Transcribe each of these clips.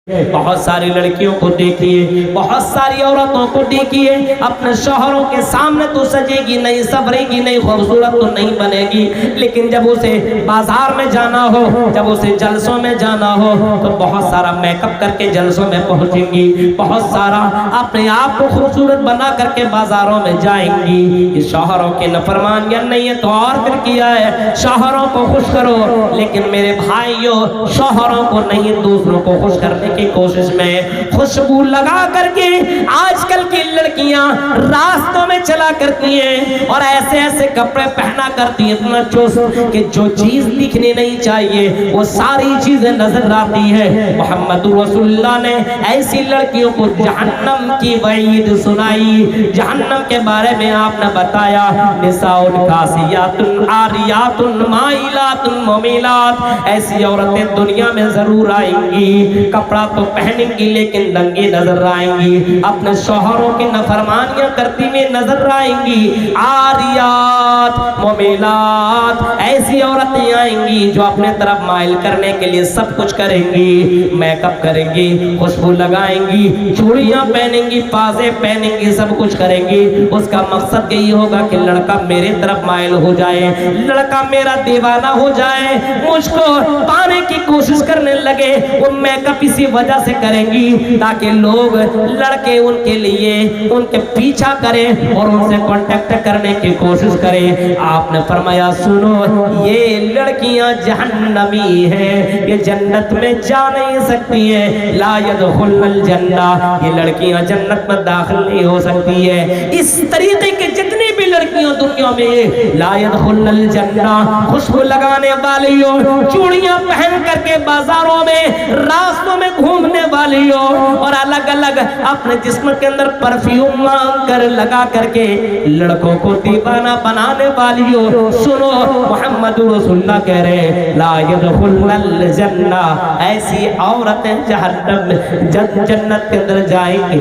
بہت ساری لڑکیوں کو دیکھیے، بہت ساری عورتوں کو دیکھیے، اپنے شوہروں کے سامنے تو سجے گی نہیں، سبرے گی نہیں، خوبصورت تو نہیں بنے گی، لیکن جب اسے بازار میں جانا ہو، جب اسے جلسوں میں جانا ہو تو بہت سارا میک اپ کر کے جلسوں میں پہنچیں گی، بہت سارا اپنے آپ کو خوبصورت بنا کر کے بازاروں میں جائیں گی۔ یہ شوہروں کی نافرمانیاں نہیں ہے تو اور پھر کیا ہے؟ شوہروں کو خوش کرو، لیکن میرے بھائیوں شوہروں کو نہیں دوسروں کو خوش کرنے کی کوشش میں خوشبو لگا کر کے آج کل کی لڑکیاں راستوں میں چلا کرتی ہیں اور ایسے ایسے کپڑے پہنا کرتی ہیں اتنا چست کہ جو چیز دکھنی نہیں چاہیے وہ ساری چیزیں نظر آتی ہے۔ محمد رسول اللہ نے ایسی لڑکیوں کو جہنم کی وعید سنائی، جہنم کے بارے میں آپ نے بتایا نساء کاسیات عاریات مائلات ممیلات، ایسی عورتیں دنیا میں ضرور آئیں گی، کپڑا تو پہنیں گی لیکن ننگی نظر آئیں گی، اپنے شوہروں کی نافرمانیاں کرتی ہوئی نظر آئیں گی۔ عاریات ممیلات، ایسی عورتیں آئیں گی جو اپنے طرف مائل کرنے کے لیے سب کچھ کریں گی، میک اپ کریں گی، خوشبو لگائیں گی، چوڑیاں پہنیں گی، پازے پہنیں گی، سب کچھ کریں گی۔ اس کا مقصد یہی ہوگا کہ لڑکا میرے طرف مائل ہو جائے، لڑکا میرا دیوانہ ہو جائے، مجھ کو پانے کی کوشش کرنے لگے۔ وہ میک اپ اسی وجہ سے کریں گی تاکہ لوگ لڑکے ان کے لیے ان کے پیچھا کریں اور ان سے کانٹیکٹ کرنے کی کوشش کریں۔ آپ نے فرمایا سنو، یہ لڑکیاں جہنمی ہیں، یہ جنت میں جا نہیں سکتی ہیں، لا يدخلن الجنہ، یہ لڑکیاں جنت میں داخل نہیں ہو سکتی ہے۔ اس طریقے کے جتنی بھی لڑکیاں دنیا میں لا يدخلن الجنہ، خوشبو لگانے والی ہو، چوڑیاں پہن کر کے بازاروں میں راستوں میں گھومنے والی ہو اور الگ الگ اپنے جسم کے اندر پرفیوم مانگ کر لگا کر کے لڑکوں کو دیوانہ بنانے والی ہو، سنو محمد رسول اللہ کہہ رہے لا يدخلن الجنہ، ایسی عورتیں جہنم جنت کے اندر جائیں گی،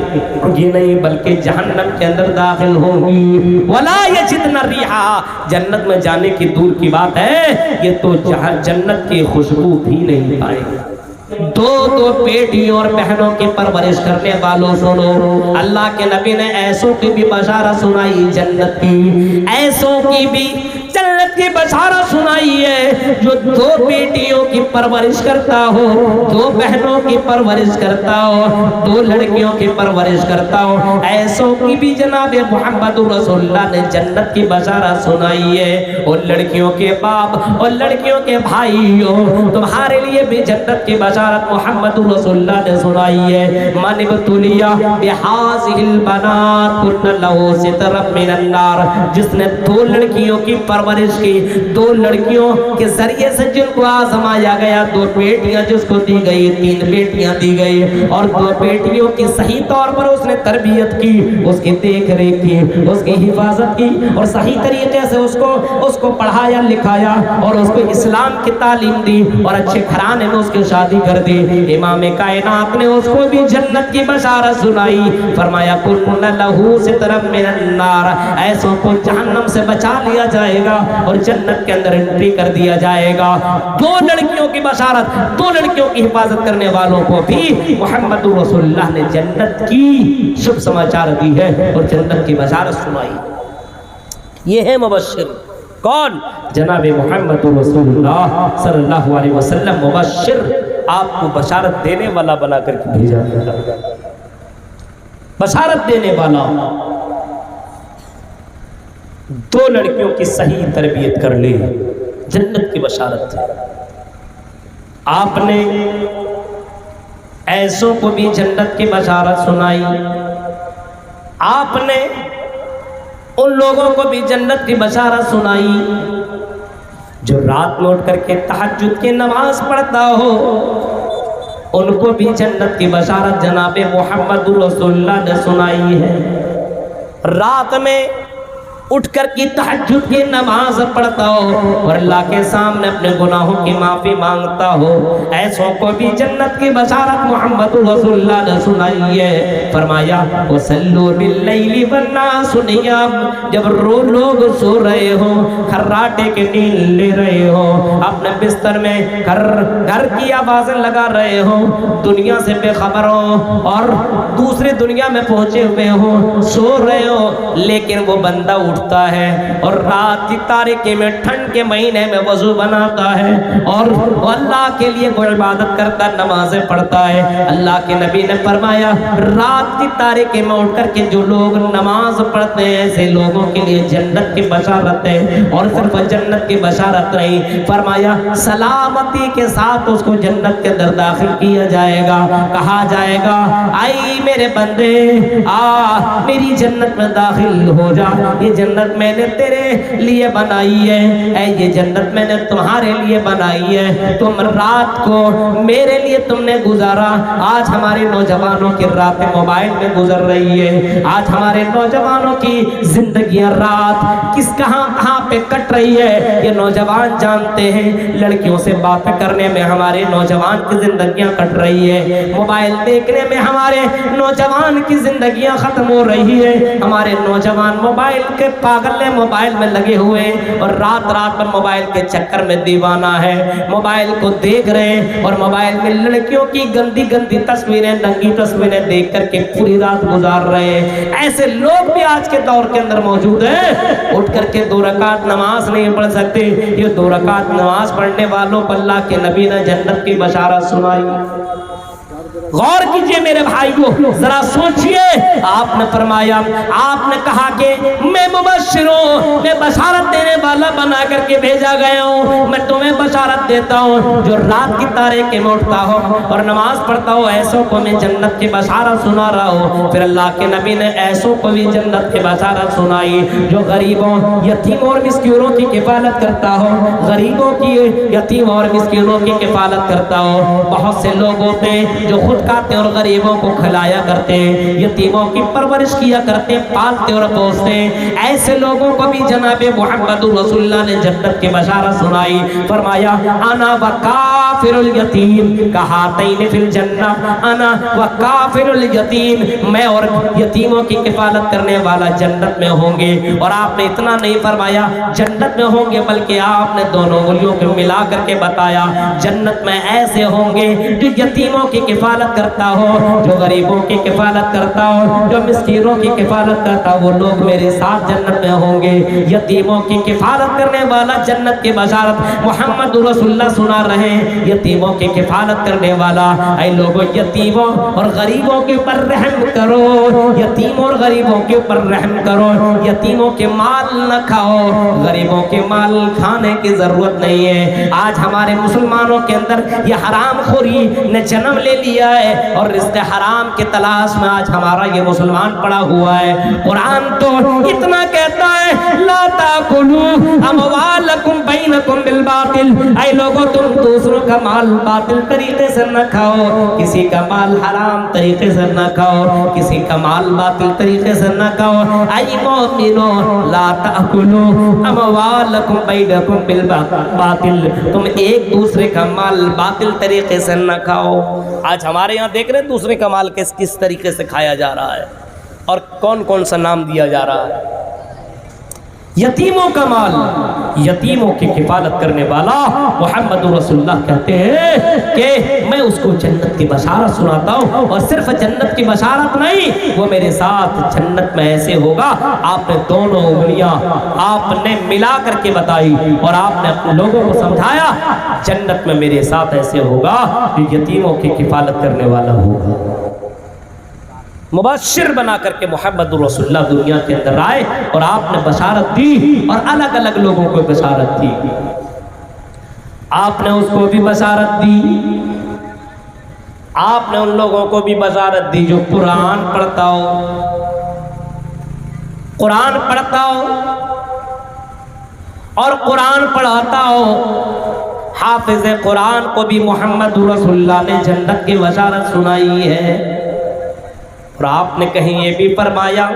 یہ نہیں بلکہ جہنم کے اندر داخل ہوں گی۔ ولا یجدن الریحا، جنت میں جانے کی دور کی بات ہے، یہ تو جنت کی خوشبو بھی نہیں پائے گا۔ دو بیٹیوں اور بہنوں کی پرورش کرنے والوں سنو، اللہ کے نبی نے ایسوں کی بھی بشارت سنائی جنت کی، ایسوں کی بھی جنت کی بشارت سنائی ہے جو دو بیٹیوں کی پرورش کرتا ہو، دو بہنوں کی پرورش کرتا ہو، دو لڑکیوں کی پرورش کرتا ہو، ایسوں کی بھی جناب محمد رسول اللہ نے جنت کی بشارت سنائی ہے۔ اور لڑکیوں کے باپ اور لڑکیوں کے بھائیوں، تمہارے لیے بھی جنت کی بشارت محمد رسول اللہ نے سنائی ہے۔ من ابتلی بہذہ البنات کن لہ سترا من النار، جس نے دو لڑکیوں کی پرورش کی، دو لڑکیوں کے ذریعے سے جن کو آزمایا گیا، دو بیٹیاں جس کو دی گئی، تین بیٹیاں دی گئی، اور دو بیٹیوں کی صحیح طور پر اس نے تربیت کی، اس کی دیکھ ریکھ کی، اس کی حفاظت کی، اور صحیح طریقے سے اس کو پڑھایا لکھایا اور اس کو اسلام کی تعلیم دی اور اچھے گھرانے میں اس کی شادی کر دی۔ امام کائنات نے اس کو بھی جنت کی بشارت سنائی، فرمایا کن لہ سترا من النار، ایسوں کو جہنم سے بچا لیا جائے گا اور جنت کے اندر انٹری کر دیا جائے گا۔ دو لڑکیوں کی بشارت، دو لڑکیوں کی حفاظت کرنے والوں کو بھی محمد رسول اللہ نے جنت کی شبھ سماچار دی ہے اور جنت کی بشارت سنائی۔ یہ ہے مبشر، کون؟ جناب محمد رسول اللہ صلی اللہ علیہ وسلم، مبشر، آپ کو بشارت دینے والا بنا کر کے بھیجا، بشارت دینے والا۔ دو لڑکیوں کی صحیح تربیت کر لی، جنت کی بشارت تھی۔ آپ نے ایسوں کو بھی جنت کی بشارت سنائی، آپ نے ان لوگوں کو بھی جنت کی بشارت سنائی جو رات میں اٹھ کر کے تہجد کی نماز پڑھتا ہو، ان کو بھی جنت کی بشارت جناب محمد رسول اللہ نے سنائی ہے۔ رات میں اٹھ کر کی تہجد کی نماز پڑھتا ہو اور اللہ کے سامنے اپنے گناہوں کی معافی مانگتا ہو، ایسوں کو بھی جنت کی بشارت محمد رسول اللہ نے سنائی ہے۔ فرمایا وَصَلُّوا بِاللَّيْلِ وَالنَّاسُ نِيَامٌ، جب لوگ سو رہے ہو، کھراٹے کے نیند لے رہے ہو، اپنے بستر میں گھر کی آوازیں لگا رہے ہو، دنیا سے بے خبر ہو اور دوسری دنیا میں پہنچے ہوئے ہو، سو رہے ہو، لیکن وہ بندہ اٹھتا ہے اور رات کی تاریکی میں ٹھنڈ کے مہینے میں وضو بناتا ہے اور اللہ کے لیے کوئی عبادت کرتا، نمازیں پڑھتا ہے۔ اللہ کے نبی نے فرمایا رات کی تاریکی میں اٹھ کر کے جو لوگ نماز پڑھتے ہیں ایسے لوگوں کے لیے جنت کی بشارت ہے، اور صرف جنت کی بشارت نہیں، فرمایا سلامتی کے ساتھ اس کو جنت کے اندر داخل کیا جائے گا، کہا جائے گا آئی میرے بندے آ میری جنت میں داخل ہو جا، یہ جنت میں نے تیرے لیے بنائی ہے، اے یہ جنت میں نے تمہارے لیے بنائی ہے، تم رات کو میرے لیے تم نے گزارا۔ آج ہمارے نوجوانوں کی راتیں موبائل میں گزر رہی ہے، آج ہمارے نوجوانوں کی زندگیاں رات کہاں پہ کٹ رہی ہے یہ نوجوان جانتے ہیں۔ لڑکیوں سے باتیں کرنے میں ہمارے نوجوان کی زندگیاں کٹ رہی ہے، موبائل دیکھنے میں ہمارے نوجوان کی زندگیاں ختم ہو رہی ہے، ہمارے نوجوان موبائل کے پاگل موبائل میں لگے ہوئے اور رات رات پر موبائل کے چکر میں دیوانہ ہے، موبائل کو دیکھ رہے ہیں اور موبائل میں لڑکیوں کی گندی گندی تصویریں، ننگی تصویریں دیکھ کر کے پوری رات گزار رہے ہیں۔ ایسے لوگ بھی آج کے دور کے اندر موجود ہیں، اٹھ کر کے 2 رکعت نماز نہیں پڑھ سکتے۔ یہ 2 رکعت نماز پڑھنے والوں کو اللہ کے نبی نے جنت کی بشارت سنائی۔ غور کیجئے میرے بھائیو، ذرا سوچئے، آپ نے فرمایا، آپ نے کہا کہ میں مبشر ہوں، میں بشارت دینے والا بنا کر کے بھیجا گیا ہوں، میں تمہیں بشارت دیتا ہوں جو رات کی تاریکی میں اٹھتا ہو اور نماز پڑھتا ہو ایسوں کو میں جنت کی بشارت سنا رہا ہوں۔ پھر اللہ کے نبی نے ایسوں کو بھی جنت کی بشارت سنائی جو غریبوں، یتیموں اور مسکینوں کی کفالت کرتا ہو، غریبوں کی، یتیم اور مسکینوں کی کفالت کرتا ہو۔ بہت سے لوگ ہوتے ہیں جو خود کھاتے اور غریبوں کو کھلایا کرتے ہیں، یتیموں کی پرورش کیا کرتے ہیں، پالتے اور پوستے ہیں، ایسے لوگوں کو بھی جناب محمد رسول اللہ نے جنت کی بشارت سنائی۔ فرمایا انا وکافر الیتیم کہاتین فی الجنہ، انا وکافر الیتیم، میں اور یتیموں کی کفالت کرنے والا جنت میں ہوں گے۔ اور آپ نے اتنا نہیں فرمایا جنت میں ہوں گے، بلکہ آپ نے دونوں انگلیوں کو ملا کر کے بتایا جنت میں ایسے ہوں گے جو یتیموں کی کفالت کرتا ہو، جو غریبوں کی کفالت کرتا ہو، جو مسکینوں کی کفالت کرتا ہو، وہ لوگ میرے ساتھ جنت میں ہوں گے۔ یتیموں کی کفالت کرنے والا جنت کی بشارت محمد رسول اللہ سنا رہے ہیں۔ یتیموں کی کفالت کرنے والا، اے لوگوں یتیموں اور غریبوں کے اوپر رحم کرو، یتیموں اور غریبوں کے اوپر رحم کرو، یتیموں کے مال نہ کھاؤ، غریبوں کے مال کھانے کی ضرورت نہیں ہے۔ آج ہمارے مسلمانوں کے اندر یہ حرام خوری نے جنم لے لیا ہے اور رزق حرام کی تلاش میں آج ہمارا یہ مسلمان پڑا ہوا ہے۔ قرآن تو اتنا کہتا ہے لا تاکلوا اموالکم بینکم بالباطل، اے لوگوں تم دوسروں کا مال باطل طریقے سے نہ کھاؤ، کسی کا مال حرام طریقے سے نہ کھاؤ، کسی کا مال باطل طریقے سے نہ کھاؤ، اے مومنون لا تاکلوا اموالکم بینکم بالباطل، تم ایک دوسرے کا مال باطل طریقے سے نہ کھاؤ۔ آج ہمارے یہاں دیکھ رہے ہیں دوسرے کا مال کس طریقے سے کھایا جا رہا ہے اور کون کون سا نام دیا جا رہا ہے۔ یتیموں کا مال، یتیموں کی کفالت کرنے والا محمد رسول اللہ کہتے ہیں کہ میں اس کو جنت کی بشارت سناتا ہوں، اور صرف جنت کی بشارت نہیں، وہ میرے ساتھ جنت میں ایسے ہوگا۔ آپ نے دونوں انگلیاں آپ نے ملا کر کے بتائی اور آپ نے اپنے لوگوں کو سمجھایا جنت میں میرے ساتھ ایسے ہوگا جو یتیموں کی کفالت کرنے والا ہوگا۔ مبشر بنا کر کے محمد رسول اللہ دنیا کے اندر آئے اور آپ نے بشارت دی اور الگ الگ لوگوں کو بشارت دی۔ آپ نے اس کو بھی بشارت دی، آپ نے ان لوگوں کو بھی بشارت دی جو قرآن پڑھتا ہو، قرآن پڑھتا ہو اور قرآن پڑھاتا ہو۔ حافظ قرآن کو بھی محمد رسول اللہ نے جنت کی بشارت سنائی ہے۔ اور آپ نے کہیں یہ بھی فرمایا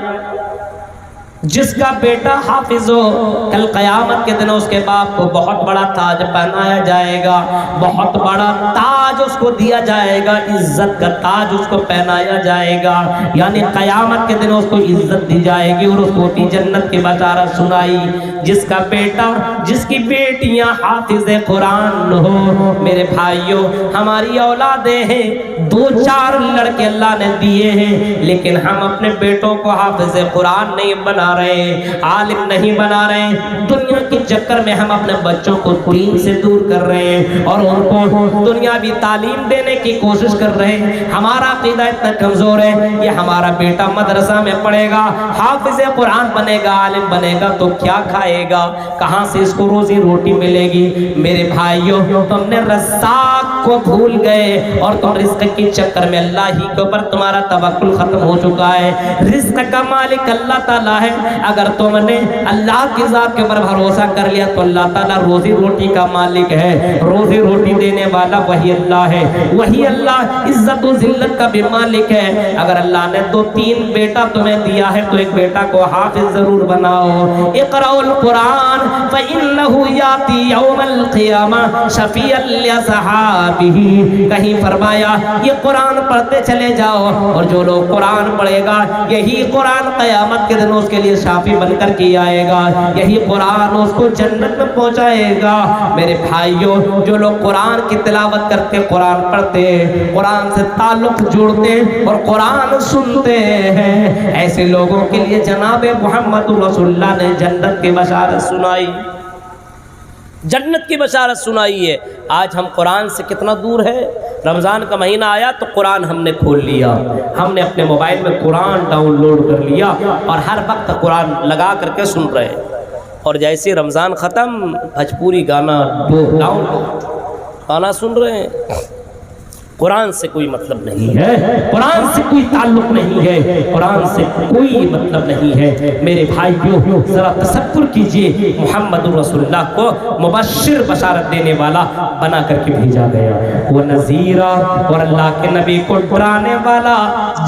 جس کا بیٹا حافظ ہو، کل قیامت کے دن اس کے باپ کو بہت بڑا تاج پہنایا جائے گا، بہت بڑا تاج اس کو دیا جائے گا، عزت کا تاج اس کو پہنایا جائے گا، یعنی قیامت کے دن اس کو عزت دی جائے گی اور اس کو جنت کی بشارت سنائی۔ جس کا بیٹا، جس کی بیٹیاں حافظ قرآن ہو، میرے بھائیوں ہماری اولادیں ہیں، 2-4 لڑکے اللہ نے دیے ہیں، لیکن ہم اپنے بیٹوں کو حافظ قرآن نہیں بنا رہے، عالم نہیں بنا رہے، دنیا کے چکر میں ہم اپنے بچوں کو دین سے دور کر رہے ہیں اور ان کو دنیاوی تعلیم دینے کی کوشش کر رہے ہیں۔ ہمارا عقیدہ اتنا کمزور ہے، یہ ہمارا بیٹا مدرسہ میں پڑھے گا، حافظ قرآن بنے گا، عالم بنے گا تو کیا کھائے گا، کہاں سے اس کو روزی روٹی ملے گی؟ میرے بھائیوں تم نے رزاق کو بھول گئے اور تم رزق کے چکر میں اللہ ہی کے اوپر تمہارا توکل ختم ہو چکا ہے۔ رزق کا مالک اللہ تعالیٰ ہے، اگر تم نے اللہ کی ذات کے اوپر بھروسہ کر لیا تو اللہ تعالیٰ روزی روٹی کا مالک ہے، روزی روٹی دینے والا وہی اللہ ہے، وہی اللہ عزت و ذلت کا بھی مالک ہے۔ اگر اللہ نے 2-3 بیٹا تمہیں دیا ہے تو ایک بیٹا کو حافظ ضرور بناؤ۔ اقرأوا القرآن فإنه يأتي يوم القيامة شفيعا لأصحابه، کہیں فرمایا یہ قرآن پڑھتے چلے جاؤ، اور جو لوگ قرآن پڑھے گا یہی قرآن قیامت کے دن اس کے لیے شافی بن کر کے آئے گا، یہی قرآن اس کو جنت میں پہنچائے گا۔ میرے بھائیوں جو لوگ قرآن کی تلاوت کرتے، قرآن پڑھتے، قرآن سے تعلق جوڑتے اور قرآن سنتے ہیں، ایسے لوگوں کے لیے جناب محمد رسول اللہ نے جنت کی بشارت سنائی، جنت کی بشارت سنائی ہے۔ آج ہم قرآن سے کتنا دور ہے۔ رمضان کا مہینہ آیا تو قرآن ہم نے کھول لیا، ہم نے اپنے موبائل میں قرآن ڈاؤن لوڈ کر لیا اور ہر وقت قرآن لگا کر کے سن رہے ہیں، اور جیسے رمضان ختم بھوجپوری گانا ڈاؤن گانا سن رہے ہیں۔ قرآن سے کوئی مطلب نہیں ہے، قرآن سے کوئی تعلق نہیں ہے، قرآن سے کوئی مطلب نہیں ہے۔ میرے بھائیوں ذرا تصور کیجئے، محمد رسول اللہ کو مبشر بشارت دینے والا بنا کر کے بھیجا گیا، وہ نذیرہ، اور اللہ کے نبی کو ڈرانے والا،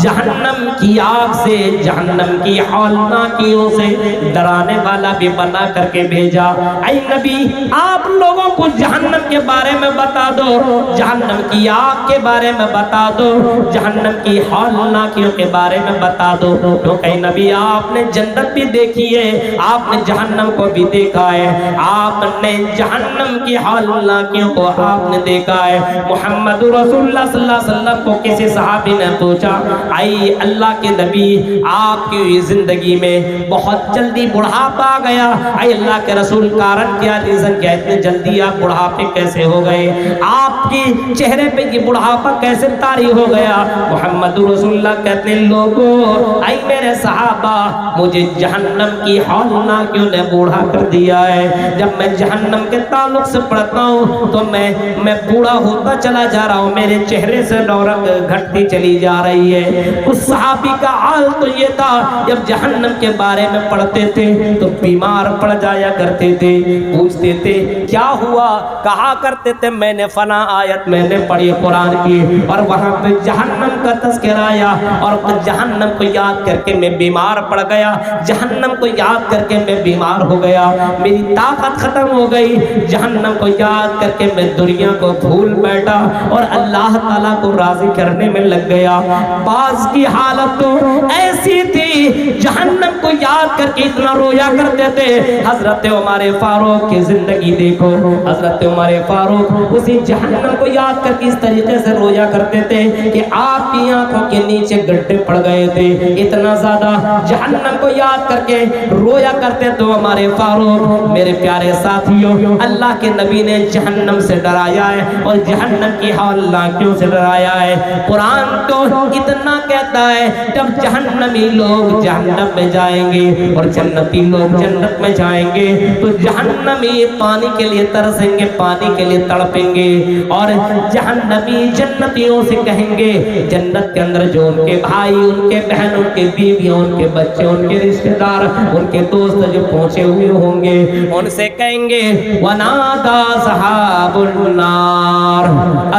جہنم کی آگ سے، جہنم کی ہولناکیوں سے ڈرانے والا بھی بنا کر کے بھیجا۔ اے نبی آپ لوگوں کو جہنم کے بارے میں بتا دو، جہنم کی آگ کے بارے میں بتا دو، جہنم کی ہولناکیوں کے بارے میں بتا دو، کیونکہ نبی آپ نے جنت بھی دیکھی ہے، آپ نے جہنم کو بھی دیکھا ہے، آپ نے جہنم کی ہولناکیوں کو آپ نے دیکھا ہے۔ محمد رسول اللہ صلی اللہ علیہ وسلم کو کسی صحابی نے پوچھا، اے اللہ کے نبی آپ کی زندگی میں بہت جلدی بڑھاپا آ گیا، اے اللہ کے رسول کارن کیا، ریزن کیا، اتنے جلدی آپ بڑھاپے کیسے ہو گئے، آپ کی چہرے پہ یہ بڑھاپا کیسے طاری ہو گیا؟ محمد رسول اللہ کہتے ہیں لوگوں، اے میرے صحابہ مجھے جہنم کی ہولناکیوں نے بوڑھا کر دیا ہے، جب میں جہنم کے تعلق سے پڑھتا ہوں تو میں بوڑھا ہوتا چلا جا رہا ہوں، میرے چہرے سے رونق گھٹتی چلی جا رہی ہے۔ اس صحابی کا حال تو یہ تھا جب جہنم کے بارے میں پڑھتے تھے تو بیمار پڑ جایا کرتے تھے، پوچھتے تھے کیا ہوا، کہا کرتے تھے میں نے فلاں آیت میں نے پڑھی قرآن کی اور وہاں پہ جہنم کا تذکرہ آیا اور جہنم کو یاد کر کے میں بیمار پڑ گیا، جہنم کو یاد کر کے میں بیمار ہو گیا، میری طاقت ختم ہو گئی، جہنم کو یاد کر کے میں دنیا کو بھول بیٹھا اور اللہ تعالیٰ کو راضی کرنے میں لگ گیا۔ بعض کی حالت تو ایسی تھی جہنم کو یاد کر کے اتنا رویا کرتے تھے، حضرت عمر فاروق کی زندگی دیکھو، حضرت عمر فاروق اسی جہنم کو یاد کر کے اس طریقے سے رویا کرتے تھے کہ آپ کی آنکھوں کے نیچے گڈھے پڑ گئے تھے، اتنا زیادہ جہنم کو یاد کر کے رویا کرتے تو ہمارے فاروق۔ میرے پیارے ساتھیوں اللہ کے نبی نے جہنم سے ڈرایا ہے اور جہنم کی ہولناکیوں سے ڈرایا ہے۔ قرآن تو اتنا کہتا ہے جب جہنمی لوگ جہنم میں جائیں گے اور جنتی لوگ جنت میں جائیں گے تو جہنمی پانی کے لیے ترسیں گے، پانی کے لیے تڑپیں گے، اور جہنمی جنتیوں سے کہیں گے جنت کے اندر جو ان کے بھائی، ان کے بہن، ان کے بیویاں، ان کے بچے، ان کے رشتہ دار، ان کے دوست جو پہنچے ہوئے ہوں گے ان سے کہیں گے وَنَادَى أَصْحَابُ النَّارِ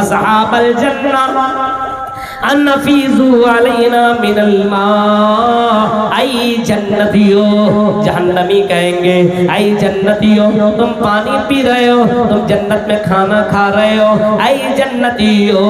أَصْحَابَ الْجَنَّةِ انفیزو علینا من الماء، ای جنتیو، جہنمی کہیں گے ای جنتیو تم پانی پی رہے ہو، تم جنت میں کھانا کھا رہے ہو، ای جنتیو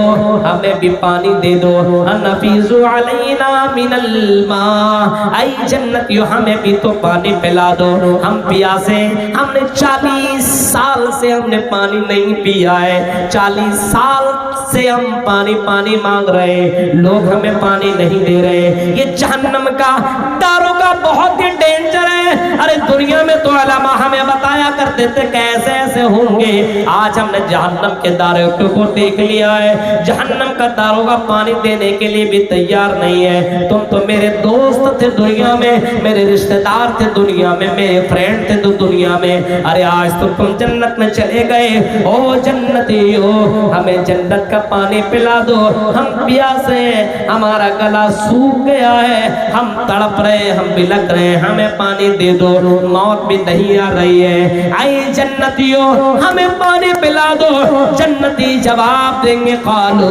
ہمیں بھی پانی دے دو، انفیزو علینا من الماء، ای جنتیو ہمیں بھی تو پانی پلا دو، ہم پیاسے، ہم نے 40 سال سے ہم نے پانی نہیں پیا ہے، 40 سال سے ہم پانی پانی مانگ رہے، لوگ ہمیں پانی نہیں دے رہے، یہ جہنم کا داروں کا بہت ہی ڈینجر ہے۔ ارے دنیا میں تو علماء ہمیں بتایا کرتے تھے کیسے ایسے ہوں گے، آج ہم نے جہنم کے داروں کو دیکھ لیا ہے، جہنم کا داروں کا پانی دینے کے لیے بھی تیار نہیں ہے۔ تم تو میرے دوست تھے دنیا میں، میرے رشتہ دار تھے دنیا میں، میرے فرینڈ تھے تو دنیا میں، ارے آج تو تم جنت میں چلے گئے، او جنتی ہو ہمیں جنت کا پانی پلا دو، ہم پیاسے ہیں، ہمارا گلا سوکھ گیا ہے، ہم تڑپ رہے، ہم بلک رہے، ہمیں پانی دے دو، موت بھی نہیں آ رہی ہے، اے جنتیو ہمیں پانی پلا دو۔ جنتی جواب دیں گے قالو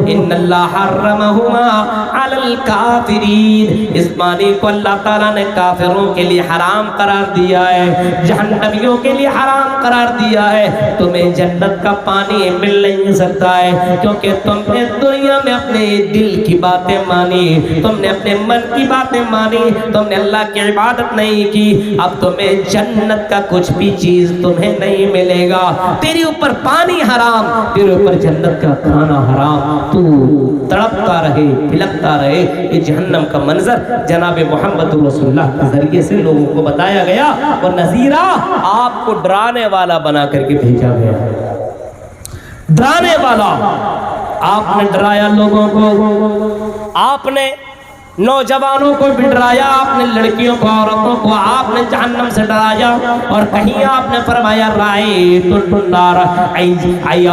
ان اللہ حرمہما علی الکافرین، اس پانی کو اللہ تعالیٰ نے کافروں کے لیے حرام قرار دیا ہے، جہنمیوں کے لیے حرام قرار دیا ہے، تمہیں جنت کا پانی مل نہیں سکتا ہے، کیونکہ تم نے دنیا میں اپنے دل کی باتیں مانی، تم نے اپنے من کی باتیں مانی، تم نے اللہ کی عبادت نہیں کی، اب تمہیں جنت کا کچھ بھی چیز تمہیں نہیں ملے گا، تیرے اوپر پانی حرام، تیرے اوپر جنت کا کھانا حرام، تو تڑپتا رہے، بلکتا رہے۔ یہ جہنم کا منظر جناب محمد رسول اللہ کے ذریعے سے لوگوں کو بتایا گیا اور نذیرہ آپ کو ڈرانے والا بنا کر کے بھیجا گیا، ڈرانے والا، آپ نے ڈرایا لوگوں کو، آپ نے نوجوانوں کو بھی ڈرایا، آپ نے لڑکیوں کو، عورتوں کو آپ نے جہنم سے ڈرایا، اور کہیں آپ نے فرمایا رائیت النار، ای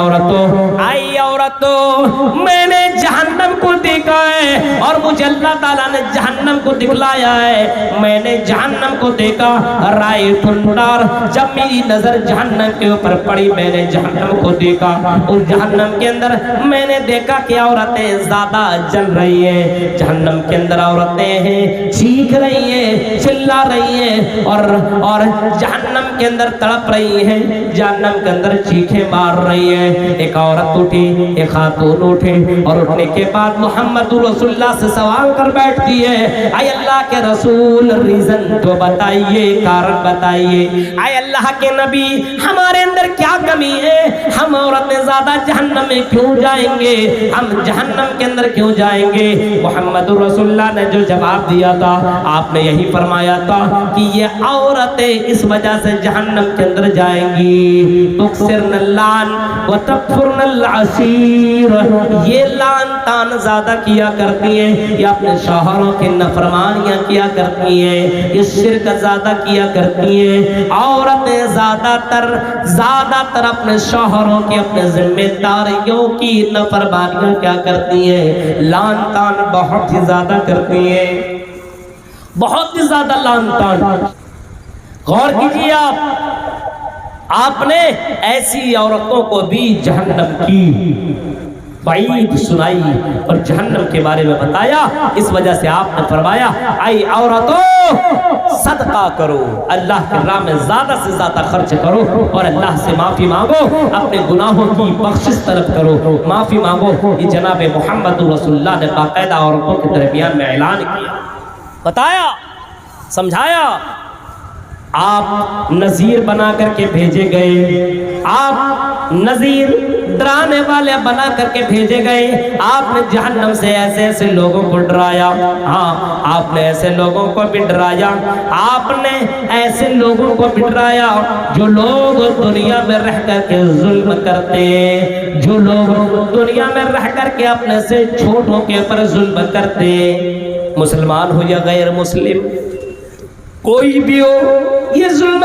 عورتوں میں نے جہنم کو دیکھا ہے، اور مجھے اللہ تعالیٰ نے جہنم کو دکھلایا ہے، میں نے جہنم کو دیکھا، رائیت النار، جب میری نظر جہنم کے اوپر پڑی میں نے جہنم کو دیکھا، اور جہنم کے اندر میں نے دیکھا کہ عورتیں زیادہ جل رہی ہیں، جہنم کے اندر عورتیں ہیں، چیخ رہی ہیں، چلا رہی ہیں، اور جہنم کے اندر تڑپ رہی ہیں، جہنم کے اندر چیخیں مار رہی ہیں۔ ایک عورت اٹھی، ایک خاتون اٹھے، اور اٹھنے کے بعد محمد رسول اللہ سے سوال کر بیٹھتی ہے، اے اللہ کے رسول ریزن تو بتائیے، کارن بتائیے، اے اللہ کے نبی ہمارے اندر کیا کمی ہے، ہم عورتیں زیادہ جہنم میں کیوں جائیں گے، ہم جہنم کے اندر کیوں جائیں گے؟ محمد رسول اللہ نے جو جواب دیا تھا، آپ نے یہی فرمایا تھا کہ یہ عورتیں اس وجہ سے جہنم کے اندر جائیں گی، تکثرن اللعن وتکفرن العشیر، یہ لعن تان زیادہ کیا کرتی ہیں، یہ اپنے شوہروں کی نافرمانیاں کیا کرتی ہیں، یہ شرک زیادہ کیا کرتی ہیں، عورتیں زیادہ تر اپنے شوہروں کی، اپنے ذمہ داریوں کی نافرمانیاں کیا کرتی ہیں، لعن تان بہت ہی زیادہ کرتی ہیں، بہت ہی زیادہ لعن تان۔ غور کیجئے آپ نے ایسی عورتوں کو بھی جہنم کی وعید سنائی اور جہنم کے بارے میں بتایا، اس وجہ سے آپ نے فرمایا اے عورتوں صدقہ کرو، اللہ کے راہ میں زیادہ سے زیادہ خرچ کرو، اور اللہ سے معافی مانگو، اپنے گناہوں کی بخشش طلب کرو، معافی مانگو۔ یہ جناب محمد رسول اللہ نے باقاعدہ عورتوں کے درمیان میں اعلان کیا، بتایا، سمجھایا، آپ نذیر بنا کر کے بھیجے گئے، آپ نذیر ڈرانے والے بنا کر کے بھیجے گئے، آپ نے جہنم سے ایسے ایسے لوگوں کو ڈرایا، ہاں آپ نے ایسے لوگوں کو بھی ڈرایا، آپ نے ایسے لوگوں کو بھی ڈرایا جو لوگ دنیا میں رہ کر کے ظلم کرتے، جو لوگ دنیا میں رہ کر کے اپنے سے چھوٹوں کے اوپر ظلم کرتے، مسلمان ہو یا غیر مسلم، کوئی بھی ہو، یہ ظلم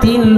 3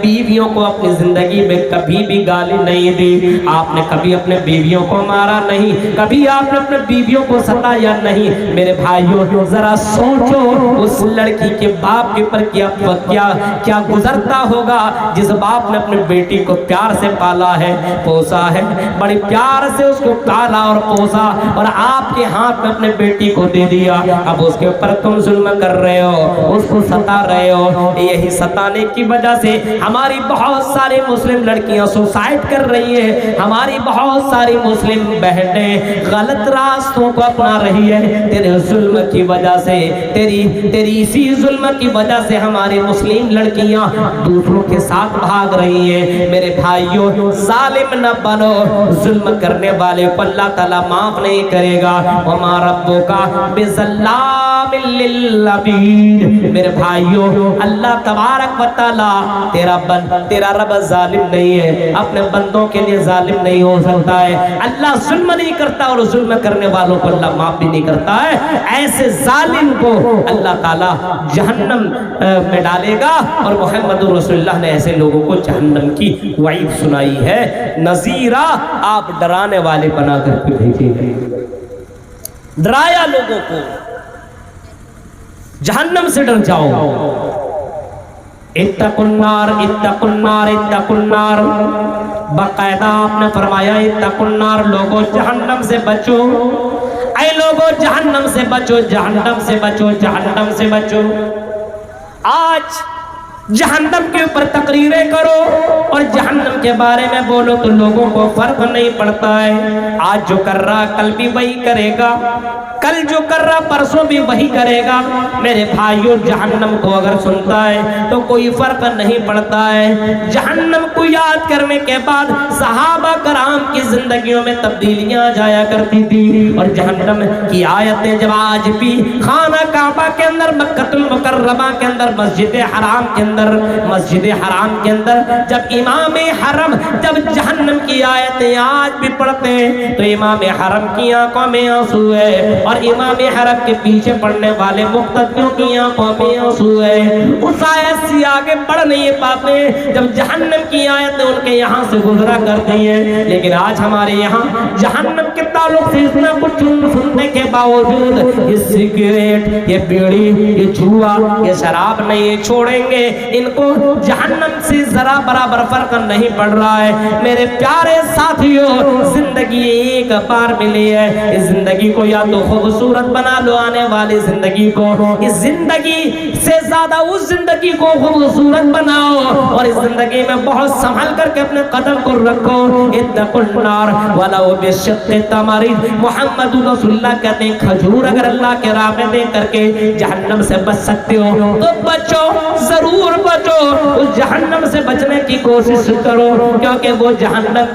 بیویوں کو اپنی زندگی میں کبھی بھی گالی نہیں دی، آپ نے کبھی اپنے بیویوں کو مارا نہیں، کبھی آپ نے اپنے بیویوں کو ستایا نہیں۔ میرے بھائیوں ذرا سوچو اس لڑکی کے باپ کے پر کیا گزرتا ہوگا جس باپ نے اپنے بیٹی کو پیار سے پالا ہے، پوسا ہے، بڑی پیار سے اس کو پالا اور پوسا، اور آپ کے ہاتھ میں اپنے بیٹی کو دے دیا، اب اس کے اوپر تم ظلم کر رہے ہو، اس کو ستا رہے ہو۔ یہی ستانے کی وجہ سے ہماری بہت ساری مسلم لڑکیاں سوسائڈ کر رہی ہیں، ہماری بہت ساری مسلم بہنیں غلط راستوں کو اپنا رہی ہے، تیرے ظلم کی وجہ سے، تیری اسی ظلم کی وجہ سے ہماری مسلم لڑکیاں دوسروں کے ساتھ بھاگ رہی ہیں۔ میرے بھائیوں ظالم نہ بنو، ظلم کرنے والے کو اللہ تعالیٰ معاف نہیں کرے گا۔ وما ربک بظلام للعبید، میرے بھائیوں اللہ تبارک و تعالیٰ تیرا رب ظالم نہیں ہے، اپنے بندوں کے لیے ظالم نہیں ہو سکتا ہے۔ اللہ ظلم نہیں کرتا اور ظلم کرنے والوں کو اللہ معاف بھی نہیں کرتا ہے۔ ایسے ظالم کو اللہ تعالیٰ جہنم میں ڈالے گا، اور محمد رسول اللہ نے ایسے لوگوں کو جہنم کی وعید سنائی ہے۔ نذیرہ، آپ ڈرانے والے بنا کر کے بھیجے گئے، ڈرایا لوگوں کو جہنم سے ڈر جاؤ۔ اتقوا النار اتقوا النار اتقوا النار، باقاعدہ آپ نے فرمایا اتقوا النار، لوگوں جہنم سے بچو، اے لوگوں جہنم سے بچو، جہنم سے بچو، جہنم سے بچو۔ آج جہنم کے اوپر تقریریں کرو اور جہنم کے بارے میں بولو تو لوگوں کو فرق نہیں پڑتا ہے۔ آج جو کر رہا کل بھی وہی کرے گا، کل جو کر رہا پرسوں بھی وہی کرے گا۔ میرے بھائیوں جہنم کو اگر سنتا ہے تو کوئی فرق نہیں پڑتا ہے۔ جہنم کو یاد کرنے کے بعد صحابہ کرام کی زندگیوں میں تبدیلیاں جایا کرتی تھی، اور جہنم کی آیتیں جب آج بھی خانہ کعبہ کے اندر، مکہ المکرمہ کے اندر، مسجد حرام کے اندر جب امام حرم جب جہنم کی آیتیں آج بھی پڑھتے ہیں تو امام حرم کی آنکھوں میں آنسو ہے، اور امام حرم کے پیچھے پڑھنے والے مقتدیوں کی آنکھوں میں آنسو ہے۔ اس آیت سے آگے بڑھ نہیں پاتے جب جہنم کی آیتیں ان کے یہاں سے گزرا کرتی ہیں، لیکن آج ہمارے یہاں جہنم کے تعلق سے اتنا کچھ سننے کے باوجود یہ سگریٹ، یہ بیڑی، یہ جوا، یہ شراب نہیں چھوڑیں گے، ان کو جہنم سے ذرا برابر فرق نہیں پڑ رہا ہے۔ میرے پیارے ساتھیوں زندگی ایک بار ملی ہے، اس زندگی کو یا تو خوبصورت بنا لو، آنے والی زندگی کو، اس زندگی سے زیادہ اس زندگی کو خوبصورت بناؤ، اور اس زندگی میں بہت سنبھل کر کے اپنے قدم کو رکھو۔ اتقوا النار ولو بشق تمر، محمد رسول اللہ کہتے ہیں کھجور اگر اللہ کے راہ میں دے کر کے جہنم سے بچ سکتے ہو تو بچو، ضرور بچو، اس جہنم سے بچنے کی کوشش کرو، کیونکہ وہ جہنم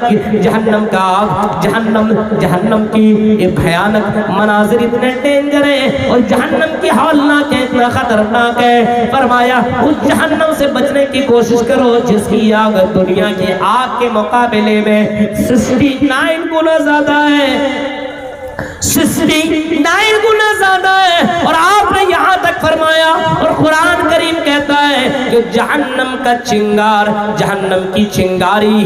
کی یہ بھیانک مناظر اتنے ڈینجر ہیں، اور جہنم کی ہولناک ہے، اتنا خطرناک ہے۔ فرمایا اس جہنم سے بچنے کی کوشش کرو جس کی آگ دنیا کی آگ کے مقابلے میں 69 گنا زیادہ ہے، 69 گنا زیادہ ہے۔ اور آپ نے یہاں تک فرمایا، اور قرآن کریم کہتا ہے کہ جہنم کا چنگار، جہنم کی چنگاری،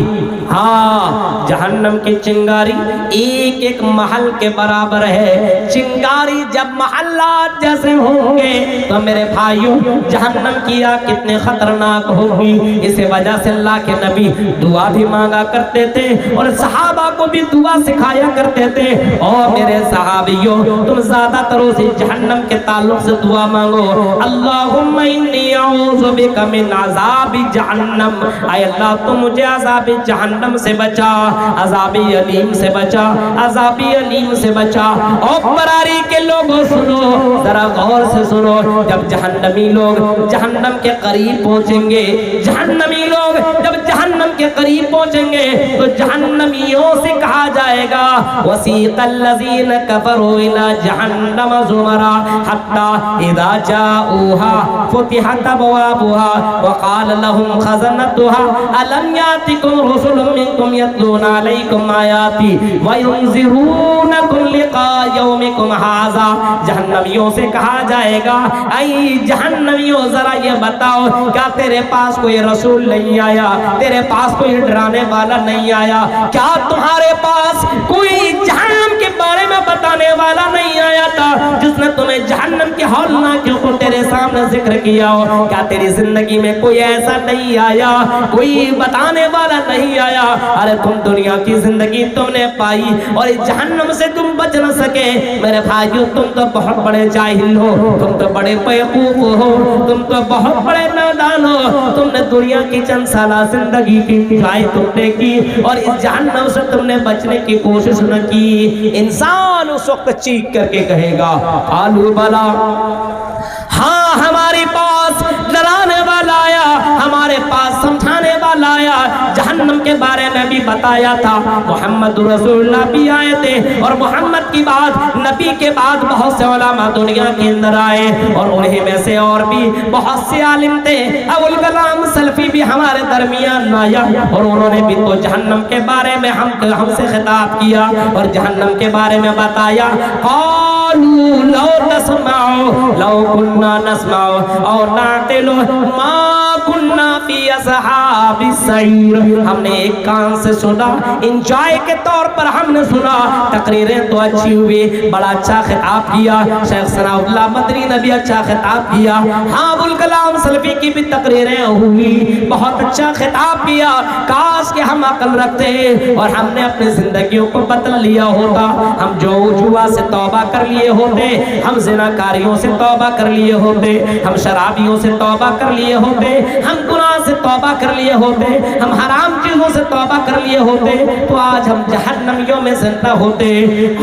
ہاں جہنم کی چنگاری ایک ایک محل کے برابر ہے۔ چنگاری جب محلات جیسے ہوں گے تو میرے بھائیوں جہنم کی آگ کتنے خطرناک ہوگی۔ اسی وجہ سے اللہ کے نبی دعا بھی مانگا کرتے تھے، اور صحابہ کو بھی دعا سکھایا کرتے تھے۔ اور میرے صحابیوں تم زیادہ تر سے جہنم کے تعلق سے دعا مانگو، اللہم انی اعوذ بک من عذاب جہنم، اے اللہ تو مجھے عذاب جہنم سے بچا، عذاب علیم سے بچا، عذاب علیم سے بچا۔ اور براری کے لوگوں سنو، ذرا غور سے سنو، جب جہنمی لوگ جہنم کے قریب پہنچیں گے، جہنمی لوگ جب جہنم کے قریب پہنچیں گے تو جہنمیوں سے کہا جائے گا وسیق الذین کفروا الی جہنم زمرا حتی اذا جاؤوها فتحت ابوابها وقال لهم خزنتها الم یاتکم رسل منکم یتلون علیکم آیاتی وینذرونکم لقاء یومکم ھذا. جہنمیوں سے کہا جائے گا اے جہنمیوں ذرا یہ بتاؤ کیا تیرے پاس کوئی رسول نہیں آیا, تیرے پاس کوئی ڈرانے والا نہیں آیا, کیا تمہارے پاس کوئی جہنم کے بارے میں بتانے والا نہیں آیا تھا جس نے تمہیں جہنم کے ہولناکیوں کو تیرے سامنے ذکر کیا ہو؟ کیا تیری زندگی میں کوئی ایسا نہیں آیا, کوئی بتانے والا نہیں آیا؟ ارے تم دنیا کی زندگی تم نے پائی اور اس جہنم سے تم بچ نہ سکے. میرے بھائیو تم تو بہت بڑے جاہل ہو, تم تو بڑے بیوقوف ہو, تم تو بہت بڑے نادان ہو. تم نے دنیا کی چند سالہ زندگی کی انجوائے تم نے کی اور اس جہنم سے تم نے بچنے کی کوشش نہ کی. انسان اس وقت چیخ کر کے کہے گا قالوا بلا, ہاں ہمارے پاس ڈرانے والا آیا, ہمارے پاس سمجھانے والا آیا, جہنم کے بارے میں بھی بتایا تھا. محمد رسول اللہ بھی آئے تھے اور محمد کی بات, نبی کے بعد بہت سے علماء دنیا کے اندر آئے اور انہیں میں سے اور بھی بہت سے عالم تھے. ابوالکلام سلفی بھی ہمارے درمیان آیا اور انہوں نے بھی تو جہنم کے بارے میں ہم سے خطاب کیا اور جہنم کے بارے میں بتایا. قالوا لو تسمعوا لو كنا نسمع او نعقل ما كنا في اصحاب السعير. ہم نے ایک کان سے سنا, انجوائے کے طور پر ہم نے سنا, تقریریں تو اچھی ہوئی, بڑا اچھا خطاب کیا, شیخ ثناء اللہ مدنی نے بھی اچھا خطاب کیا, ہاں ابوالکلام سلفی کی بھی تقریریں ہوئی, بہت اچھا خطاب کیا. کاش کہ ہم عقل رکھتے اور ہم نے اپنی زندگیوں کو بدل لیا ہوتا, ہم جو جوا سے توبہ کر لیے ہوتے, ہم زناکاریوں سے توبہ کر لیے ہوتے, ہم شرابیوں سے توبہ کر لیے ہوتے, ہم گناہ سے توبہ کر لیے ہوتے, ہم حرام چیزوں سے توبہ کر لیے ہوتے, تو آج ہم جہنمیوں میں زندہ ہوتے.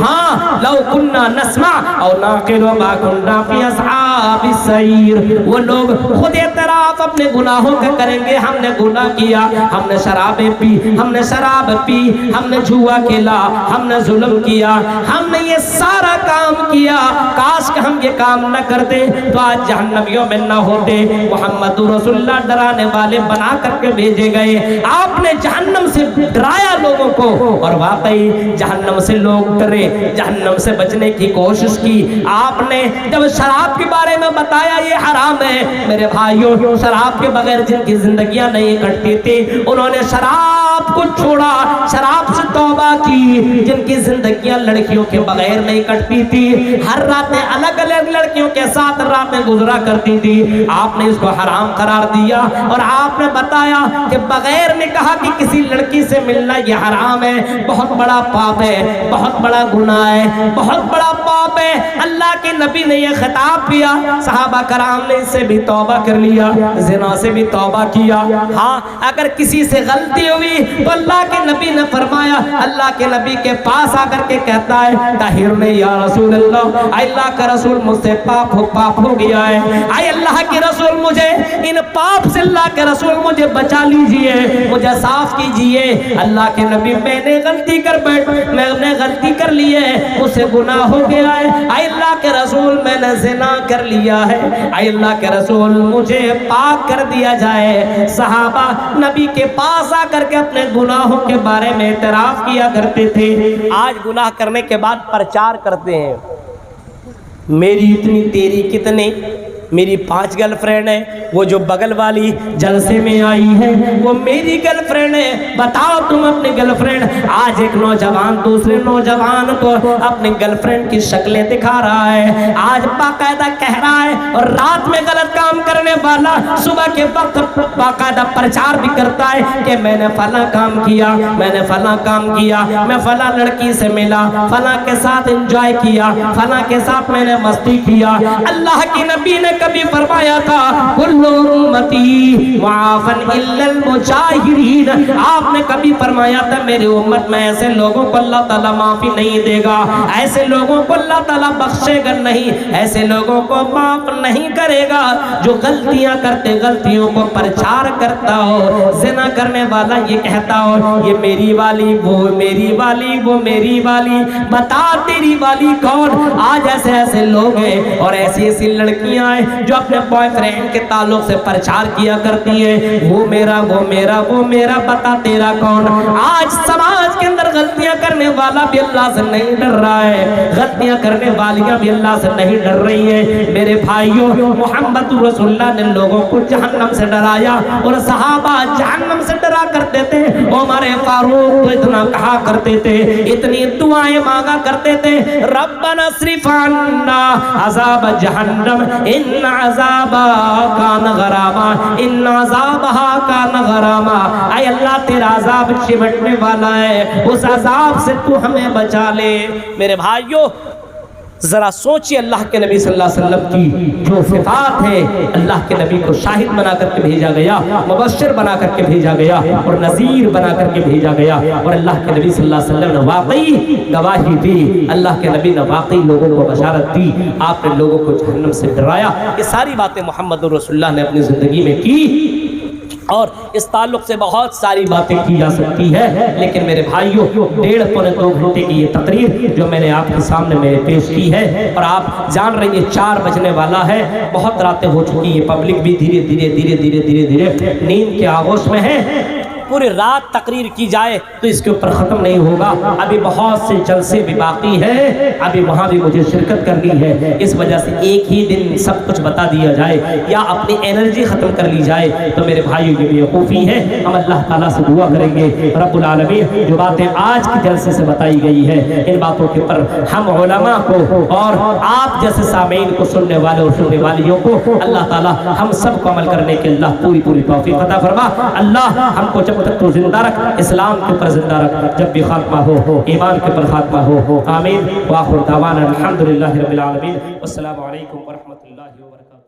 ہاں لو کننا نسمع او نعقل ما کننا فی اصحاب السعیر. وہ لوگ خود اعتراف اپنے گناہوں کا کریں گے, ہم نے گناہ کیا, ہم نے شرابیں پی, ہم نے شراب پی, ہم نے جوا کھیلا, ہم نے ظلم کیا, ہم نے یہ سارا کام کیا, کاش کہ ہم یہ کام نہ کرتے تو آج جہنمیوں میں نہ ہوتے. محمد رسول اللہ ڈرانے والے بنا کر کے بھیجے گئے, آپ نے جہنم سے ڈرایا لوگوں کو اور واقعی جہنم سے لوگ ڈرے, جہنم سے بچنے کی کوشش کی. آپ نے جب شراب کے بارے میں بتایا یہ حرام ہے, میرے بھائیوں شراب کے بغیر جن کی زندگیاں نہیں کٹتی تھی انہوں نے شراب کو چھوڑا, شراب سے توبہ کی. جن کی زندگیاں لڑکیوں کے بغیر نہیں کٹتی تھی, ہر راتیں الگ الگ لڑکیوں کے ساتھ راتیں گزرا کرتی تھی, آپ نے اس کو حرام قرار دیا اور آپ نے بتایا کہ بغیر نکاح کی کسی لڑکی سے ملنا یہ حرام ہے, بہت بڑا پاپ ہے, بہت بڑا گناہ ہے, بہت بڑا پاپ ہے. اللہ کے نبی نے یہ خطاب کیا, صحابہ کرام نے اس سے بھی توبہ کر لیا, زنا سے بھی توبہ کیا. ہاں اگر کسی سے غلطی ہوئی تو اللہ کے نبی نے فرمایا, اللہ کے نبی کے پاس آ کر کے کہتا ہے طہرنی یا رسول اللہ, اے اللہ کا رسول مجھ سے پاپ ہو گیا ہے, اے اللہ کے رسول مجھے ان پاپ سے اللہ کے رسول مجھے بچا لیجئے, مجھے صاف کیجئے. اللہ کے نبی میں نے غلطی کر لی ہے, مجھ سے گناہ ہو گیا ہے, اے اللہ کے رسول میں نے زنا کر لیا ہے, اے اللہ کے رسول مجھے پاک کر دیا جائے. صحابہ نبی کے پاس آ کر کے اپنے گناہوں کے بارے میں اعتراف کیا کرتے تھے. آج گناہ کرنے کے بعد پرچار کرتے ہیں, میری اتنی تیری کتنی, میری 5 گرل فرینڈ ہے, وہ جو بغل والی جلسے میں آئی ہے وہ میری گرل فرینڈ ہے. بتاؤ تم اپنی گرل فرینڈ. آج ایک نوجوان دوسرے نوجوان کو اپنی گرل فرینڈ کی شکلیں دکھا رہا ہے, آج باقاعدہ کہہ رہا ہے, اور رات میں غلط کام کرنے والا صبح کے وقت باقاعدہ پرچار بھی کرتا ہے کہ میں نے فلاں کام کیا, میں نے فلاں کام کیا, میں فلاں لڑکی سے ملا, فلاں کے ساتھ انجوائے کیا, فلاں کے ساتھ میں نے مستی کیا. اللہ کی نبی نے کبھی فرمایا تھا کل امتی معافن الا المجاہرین، آپ نے کبھی فرمایا تھا میری امت میں ایسے لوگوں کو اللہ تعالیٰ معافی نہیں دے گا، ایسے لوگوں کو اللہ تعالیٰ بخشے گا نہیں، ایسے لوگوں کو معاف نہیں کرے گا جو غلطیاں کرتے غلطیوں کو پرچار کرتا ہو، زنا کرنے والا یہ کہتا ہو یہ میری والی، وہ میری والی، وہ میری والی، بتا تیری والی کون؟ آج ایسے ایسے لوگ ہیں اور ایسی ایسی لڑکیاں ہیں جو اپنے بوائے فرینڈ کے تعلق سے پرچار کیا کرتی ہیں، وہ میرا، وہ میرا، وہ میرا، بتا تیرا کون؟ آج سماج کے اندر غلطیاں کرنے والا بھی اللہ سے نہیں ڈر رہا ہے، غلطیاں کرنے والیاں بھی اللہ سے نہیں ڈر رہی ہیں۔ میرے بھائیوں، محمد رسول اللہ نے لوگوں کو جہنم سے ڈرایا اور صحابہ جہنم سے ڈرا کرتے تھے، عمر فاروق تو اتنا کہا کرتے تھے، اتنی دعائیں مانگا کرتے تھے، ربنا اصرف عنا عذاب جہنم ان عذابها کان غراما، ان عذابها کان غراما، اے اللہ تیرا عذاب چمٹنے والا ہے، اس عذاب سے تو ہمیں بچا لے۔ میرے بھائیوں ذرا سوچئے اللہ کے نبی صلی اللہ علیہ وسلم کی جو صفات ہے، اللہ کے نبی کو شاہد بنا کر کے بھیجا گیا، مبشر بنا کر کے بھیجا گیا اور نذیر بنا کر کے بھیجا گیا، اور اللہ کے نبی صلی اللہ علیہ وسلم نے واقعی گواہی دی، اللہ کے نبی نے واقعی لوگوں کو بشارت دی، آپ نے لوگوں کو جہنم سے ڈرایا۔ یہ ساری باتیں محمد رسول اللہ نے اپنی زندگی میں کی، اور اس تعلق سے بہت ساری باتیں کی جا سکتی ہے، لیکن میرے بھائیوں 1.5 گھنٹے کی یہ تقریر جو میں نے آپ کے سامنے میں پیش کی ہے، اور آپ جان رہے ہیں 4 بجنے والا ہے، بہت راتیں ہو چکی ہیں، پبلک بھی دھیرے دھیرے نیند کے آغوش میں ہے، پوری رات تقریر کی جائے تو اس کے اوپر ختم نہیں ہوگا، ابھی بہت سے جلسے بھی باقی ہیں، ابھی وہاں بھی مجھے شرکت کرنی ہے، اس وجہ سے ایک ہی دن سب کچھ بتا دیا جائے یا اپنی انرجی ختم کر لی جائے تو میرے بھائیوں کی بیوقوفی ہے۔ ہم اللہ تعالیٰ سے دعا کریں گے رب العالمین جو باتیں آج کی جلسے سے بتائی گئی ہے، ان باتوں کے اوپر ہم علماء کو اور آپ جیسے سامعین کو، سننے والے اور سننے والیوں کو اللہ تعالیٰ ہم سب کو عمل کرنے کے اللہ پوری توفیق عطا فرما۔ اللہ ہم کو جب تک تو زندہ رکھ، اسلام کے اوپر زندہ رکھ، جب بھی خاتمہ ہو ایمان کے اوپر خاتمہ ہو، آمین۔ وآخر دعوانا الحمدللہ رب العالمین، والسلام علیکم ورحمۃ اللہ وبرکاتہ۔